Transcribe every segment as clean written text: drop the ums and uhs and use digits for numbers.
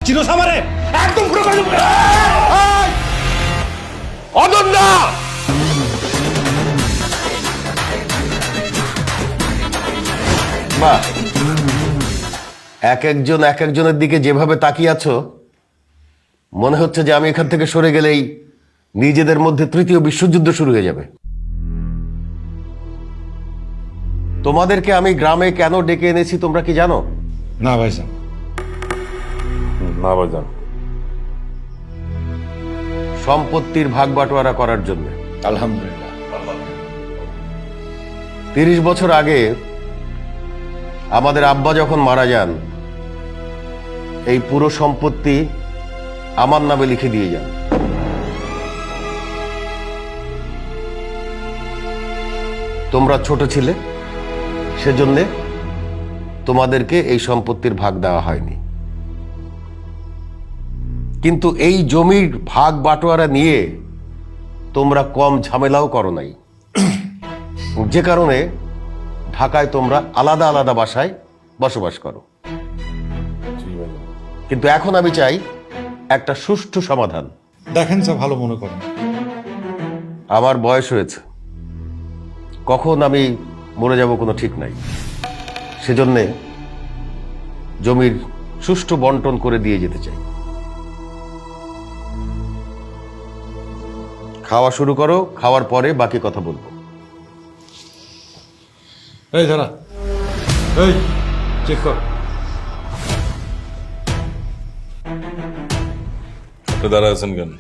চিনোস আমারে একদম পুরো করে দেবো। অনন্যা, মা, এক একজনের দিকে যেভাবে তাকিয়ে আছো, মনে হচ্ছে যে আমি এখান থেকে সরে গেলেই নিজেদের মধ্যে তৃতীয় বিশ্বযুদ্ধ শুরু হয়ে যাবে। তোমাদেরকে আমি গ্রামে কেন ডেকে এনেছি তোমরা কি জানো? না ভাইজান। না ভাইজান। সম্পত্তির ভাগ বাটোয়ারা করার জন্য। আলহামদুলিল্লাহ। 30 বছর আগে আমাদের আব্বা যখন মারা যান, এই পুরো সম্পত্তি আমার নামে লিখে দিয়ে যান। তোমরা ছোট ছিলে, সেজন্য তোমাদেরকে এই সম্পত্তির ভাগ দেওয়া হয়নি। কিন্তু এই জমির ভাগ বাটোয়ারা নিয়ে তোমরা কম ঝামেলাও করো নাই, যে কারণে ঢাকায় তোমরা আলাদা আলাদা বাসায় বসবাস করো। কিন্তু এখন আমি চাই একটা সুষ্ঠু সমাধান। দেখেন যা ভালো মনে করেন। আমার বয়স হয়েছে, কখন আমি মরে যাব কোনো ঠিক নাই। সেজন্য জমির সুষ্ঠু বন্টন করে দিয়ে যেতে চাই। খাওয়া শুরু করো, খাওয়ার পরে বাকি কথা বলবো। এই দাঁড়া, এই চেক কর। দাঁড়া আছেন কেন?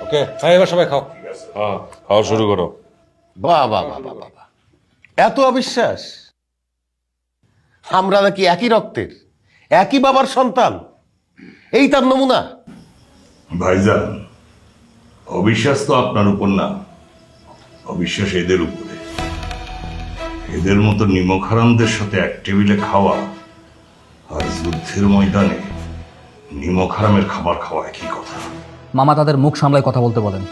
ওকে, হ্যাঁ এবার সবাই খাও। হ্যাঁ, খাওয়া শুরু করো। বাহ বাহ বাহ বাহ বাহ, এত অবিশ্বাস! আমরা নাকি একই রক্তের, একই বাবার সন্তান, এই তার নমুনা। ভাইজান, অবিশ্বাস তো আপনার উপর না, অবিশ্বাস এদের উপরে। এদের মতো নিমক হারামদের সাথে এক টেবিলে খাওয়া আর যুদ্ধের ময়দানে নিমক হারামের খাবার খাওয়া একই কথা। মামা তাদের মুখ সামলায় কথা বলতে বলেন।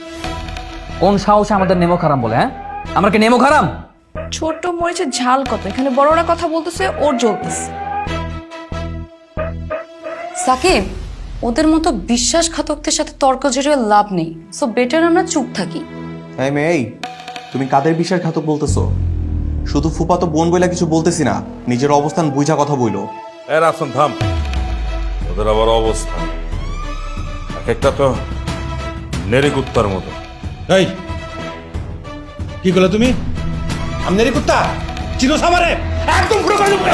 কোন সাহসে আমাদের নেমক হারাম বলে? হ্যাঁ, আমরা কি নেমক হারাম? ছোট মরিচের ঝাল কত, এখানে বড়রা কথা বলতেছে, ওর জ্বলতেছে। সাকিব, ওদের মতো বিশ্বাসঘাতকদের সাথে তর্ক জড়িয়ে লাভ নেই, সো বেটার আমরা চুপ থাকি। এই মেয়ে, এই তুমি কাদের বিশ্বাসঘাতক বলতেছো? শুধু ফুপাতো বোন বইলা কিছু বলতেছি না, নিজের অবস্থান বুঝা কথা বইলো। এর আসুন থাম, ওদের আবার অবস্থা এক একটা তো নেড়ি কুত্তার মতো। এই কি করলে তুমি? আমনেরি কুত্তা, চিনোস আমারে একদম পুরো করে দেবো।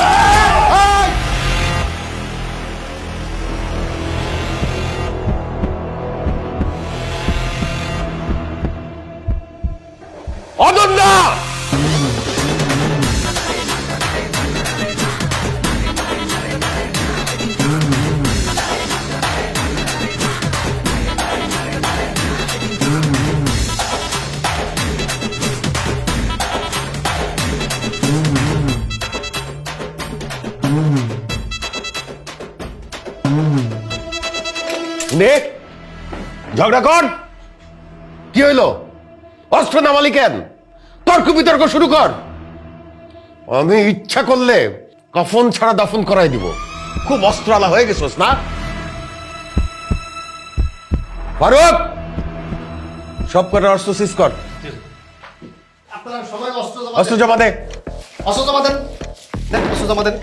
অনন্যা, নে ঝগড়া কর। কি হইলো? অস্ত্র নামালি কেন? তর্ক বিতর্ক শুরু কর। আমি ইচ্ছা করলে কফন ছাড়া দাফন করাই দিব। খুব অস্ত্রালা হয়ে গেছোস না? ফারুক, সব কটা অস্ত্র সিজ কর। অস্ত্র জমা দে। অস্ত্র জমা দেন, অস্ত্র জমা দেন।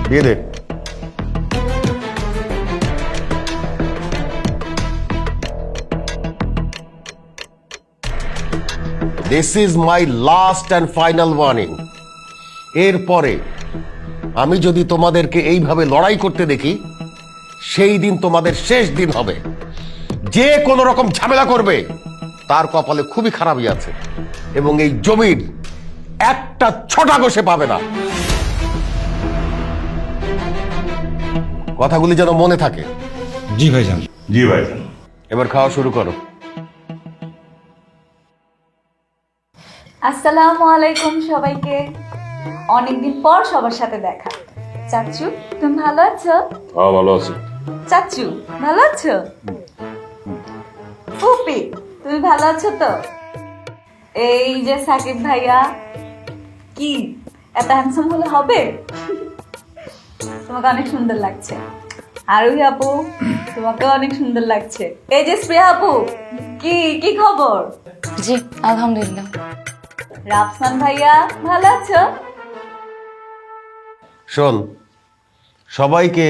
দিয়ে দে। This is my last and final warning. এরপরে আমি যদি তোমাদেরকে এইভাবে লড়াই করতে দেখি, সেই দিন তোমাদের শেষ দিন হবে। যে কোনো রকম ঝামেলা করবে তার কপালে খুবই খারাপই আছে, এবং এই জমির একটা ছটাকও সে পাবে না। কথাগুলি যেন মনে থাকে। জি ভাইজান। জি ভাইজান। এবার খাওয়া শুরু করো। আসসালামু আলাইকুম সবাইকে। অনেকদিন পর সবার সাথে দেখা। চাচু তুমি ভালো আছো? হ্যাঁ, ভালো আছি। চাচু ভালো আছো? ফুপি তুমি ভালো আছো তো? এই যে সাকিব ভাইয়া, কি এত হ্যান্ডসাম হলে হবে? তোমাকে অনেক সুন্দর লাগছে। আরোহী আপু তোমাকে অনেক সুন্দর লাগছে। এই যে স্প্রিয়া আপু, কি কি খবর? জি আলহামদুলিল্লাহ। রাফসান ভাইয়া ভালো আছো? শোন, সবাইকে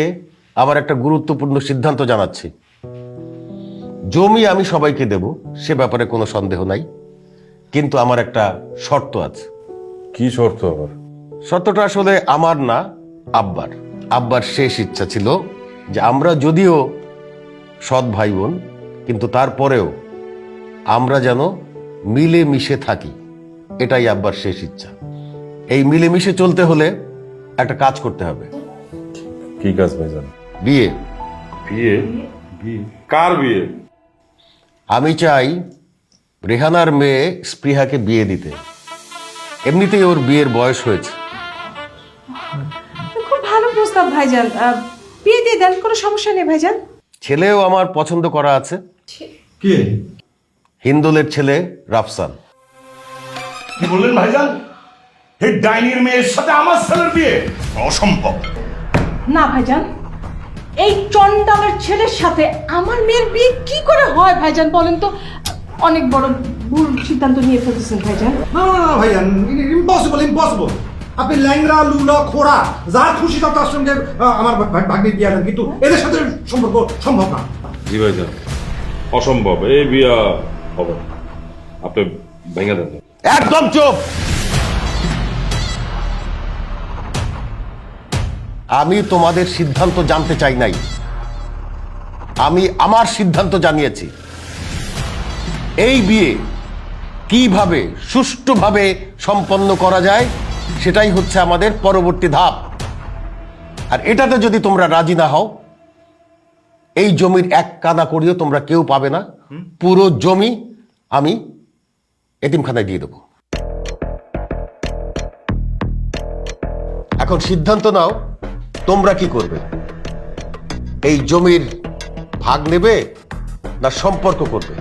আমার একটা গুরুত্বপূর্ণ সিদ্ধান্ত জানাচ্ছি। জমি আমি সবাইকে দেব, সে ব্যাপারে কোনো সন্দেহ নাই, কিন্তু আমার একটা শর্ত আছে। কি শর্ত আবার? শর্তটা আসলে আমার না, আব্বার। আব্বার শেষ ইচ্ছা ছিল যে আমরা যদিও সৎ ভাই বোন, কিন্তু তারপরেও আমরা যেন মিলে মিশে থাকি। এটাই আব্বার শেষ ইচ্ছা। এই মিলেমিশে চলতে হলে একটা কাজ করতে হবে। কি কাজ ভাইজান? বিয়ে। বিয়ে? বিয়ে কার বিয়ে? আমি চাই রেহানার মেয়ে স্পৃহাকে বিয়ে দিতে। এমনিতেই ওর বিয়ের বয়স হয়েছে। খুব ভালো প্রস্তাব ভাইজান, বিয়ে দিয়ে দেন, কোনো সমস্যা নেই ভাইজান। ছেলেও আমার পছন্দ করা আছে। কে? হিন্দুলের ছেলে রাফসান। কি বললেন ভাইজান? এই ডাইনির মেয়ের সাথে আমার ছেলের বিয়ে? অসম্ভব। না ভাইজান, এই চন্ডালের ছেলের সাথে আমার মেয়ের বিয়ে কি করে হয় ভাইজান বলেন তো? অনেক বড় ভুল সিদ্ধান্ত নিয়ে ফেলতেছেন ভাইজান। না না না ভাইজান, ইম্পসিবল ইম্পসিবল। আপনি ল্যাংরা লুলা খোড়া যার খুশি তার সঙ্গে আমার ভাগ্নে বিয়ে দেন, কিন্তু এদের সাথে সম্পর্ক সম্ভব না। জি ভাইজান, অসম্ভব। এই বিয়া হবে না। আপনি ভেঙে দেন। একদম চুপ। আমি তোমাদের সিদ্ধান্ত জানতে চাই নাই, আমি আমার সিদ্ধান্ত জানিয়েছি। এই বিয়ে কিভাবে সুষ্ঠুভাবে সম্পন্ন করা যায় সেটাই হচ্ছে আমাদের পরবর্তী ধাপ। আর এটাতে যদি তোমরা রাজি না হও, এই জমির এক কানা করিও তোমরা কেউ পাবে না। পুরো জমি আমি এতিমখানায় দিয়ে দেবো। এখন সিদ্ধান্ত নাও, তোমরা কি করবে? এই জমির ভাগ নেবে না সম্পর্ক করবে?